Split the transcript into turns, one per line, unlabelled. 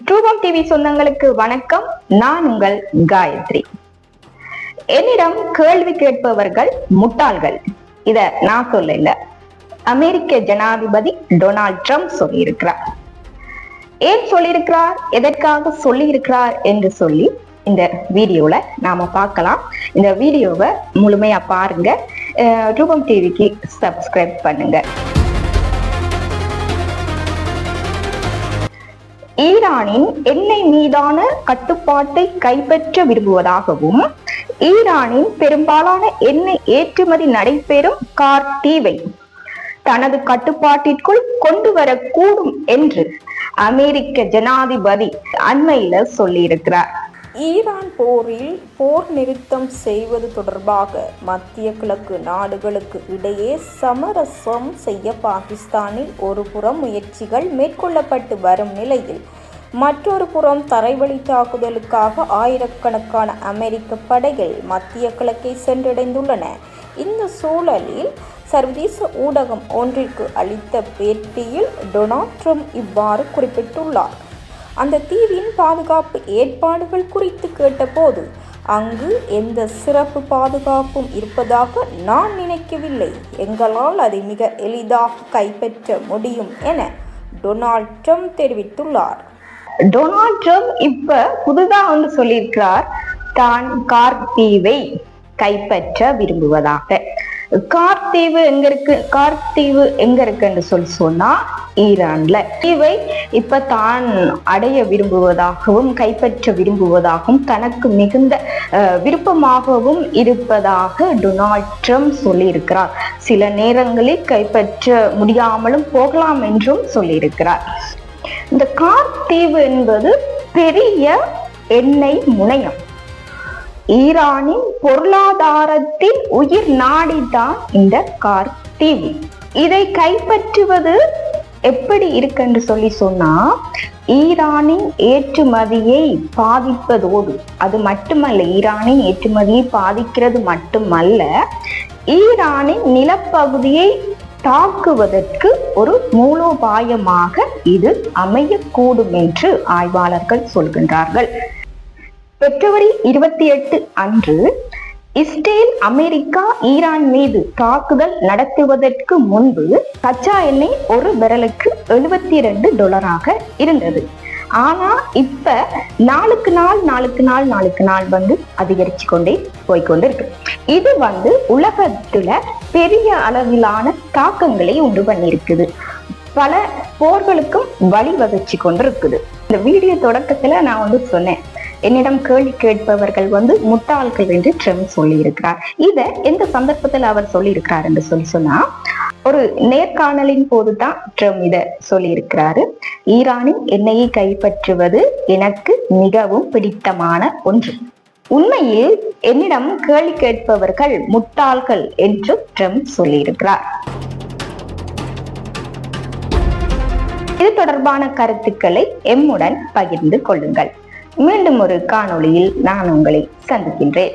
ட்ரூபம் TV சொந்தங்களுக்கு வணக்கம். நான் உங்கள் காயத்ரி. என்னிடம் கேள்வி கேட்பவர்கள் முட்டாள்கள். இத நான் சொல்லல, அமெரிக்க ஜனாதிபதி டொனால்ட் ட்ரம்ப் சொல்லியிருக்கிறார். ஏன் சொல்லியிருக்கிறார், எதற்காக சொல்லியிருக்கிறார் என்று சொல்லி இந்த வீடியோல நாம பார்க்கலாம். இந்த வீடியோவை முழுமையா பாருங்க. ட்ரூபம் டிவிக்கு சப்ஸ்கிரைப் பண்ணுங்க. ஈரானின் எண்ணெய் மீதான கட்டுப்பாட்டை கைப்பற்ற விரும்புவதாகவும் ஈரானின் பெரும்பாலான எண்ணெய் ஏற்றுமதி நடைபெறும் கார் தீவை தனது கட்டுப்பாட்டிற்குள் கொண்டு வரக்கூடும் என்று அமெரிக்க ஜனாதிபதி அண்மையில சொல்லியிருக்கிறார்.
ஈரான் போரில் போர் நிறுத்தம் செய்வது தொடர்பாக மத்திய கிழக்கு நாடுகளுக்கு இடையே சமரசம் செய்ய பாகிஸ்தானில் ஒரு புறம் முயற்சிகள் மேற்கொள்ளப்பட்டு வரும் நிலையில் மற்றொரு புறம் தரைவழி தாக்குதலுக்காக ஆயிரக்கணக்கான அமெரிக்க படைகள் மத்திய கிழக்கை சென்றடைந்துள்ளன. இந்த சூழலில் சர்வதேச ஊடகம் ஒன்றிற்கு அளித்த பேட்டியில் டொனால்ட் ட்ரம்ப் இவ்வாறு குறிப்பிட்டுள்ளார். அந்த தீவின் பாதுகாப்பு ஏற்பாடுகள் குறித்து கேட்டபோது, அங்கு எந்த சிறப்பு பாதுகாப்பும் இருப்பதாக நான் நினைக்கவில்லை. எங்களால் அதை மிக எளிதாக கைப்பற்ற முடியும் என டொனால்ட் ட்ரம்ப் தெரிவித்துள்ளார்.
டொனால்ட் ட்ரம்ப் இப்ப புதுதா சொல்லியிருக்கிறார், தான் கார் தீவை கைப்பற்ற விரும்புவதாக. கார் தீவு எங்க இருக்குன்னு சொன்னா ஈரான்ல. தீவை இப்ப தான் அடைய விரும்புவதாகவும் கைப்பற்ற விரும்புவதாகவும் தனக்கு மிகுந்த விருப்பமாகவும் இருப்பதாக டொனால்ட் ட்ரம்ப் சொல்லியிருக்கிறார். சில நேரங்களில் கைப்பற்ற முடியாமலும் போகலாம் என்றும் சொல்லியிருக்கிறார். இந்த கார் தீவு என்பது பெரிய எண்ணெய் முனையம். ஈரானின் பொருளாதாரத்தின் உயிர் நாடிதான் இந்த கார் தீவு. இதை கைப்பற்றுவது எப்படி இருக்குன்னு சொன்னா, ஈரானின் ஏற்றுமதியை பாதிப்பதோடு, அது மட்டுமல்ல, ஈரானின் ஏற்றுமதியை பாதிக்கிறது மட்டுமல்ல, ஈரானின் நிலப்பகுதியை தாக்குவதற்கு ஒரு மூலோபாயமாக இது அமையக்கூடும் என்று ஆய்வாளர்கள் சொல்கின்றார்கள். பிப்ரவரி 28 அன்று இஸ்ரேல் அமெரிக்கா ஈரான் மீது தாக்குதல் நடத்துவதற்கு முன்பு கச்சா எண்ணெய் ஒரு பேரலுக்கு $72 இருந்தது. ஆனா இப்ப நாளுக்கு நாள் அதிகரிச்சு கொண்டே போய்கொண்டிருக்கு. இது உலகத்துல பெரிய அளவிலான தாக்கங்களை உண்டு பண்ணிருக்குது. பல போர்களுக்கும் வழிவகுச்சு கொண்டிருக்குது. இந்த வீடியோ தொடக்கத்துல நான் சொன்னேன், என்னிடம் கேள்வி கேட்பவர்கள் முட்டாள்கள் என்று ட்ரம்ப் சொல்லி இருக்கிறார். இத எந்த சந்தர்ப்பத்தில் அவர் சொல்லி இருக்கிறார் என்று சொன்னா, ஒரு நேர்காணலின் போதுதான் ட்ரம்ப் இத சொல்லி இருக்கிறாரு. ஈரானின் எண்ணெயை கைப்பற்றுவது எனக்கு மிகவும் பிடித்தமான ஒன்று. உண்மையில் என்னிடம் கேள்வி கேட்பவர்கள் முட்டாள்கள் என்று ட்ரம்ப் சொல்லி இருக்கிறார். இது தொடர்பான கருத்துக்களை எம்முடன் பகிர்ந்து கொள்ளுங்கள். மீண்டும் ஒரு காணொளியில் நான் உங்களை சந்திக்கின்றேன்.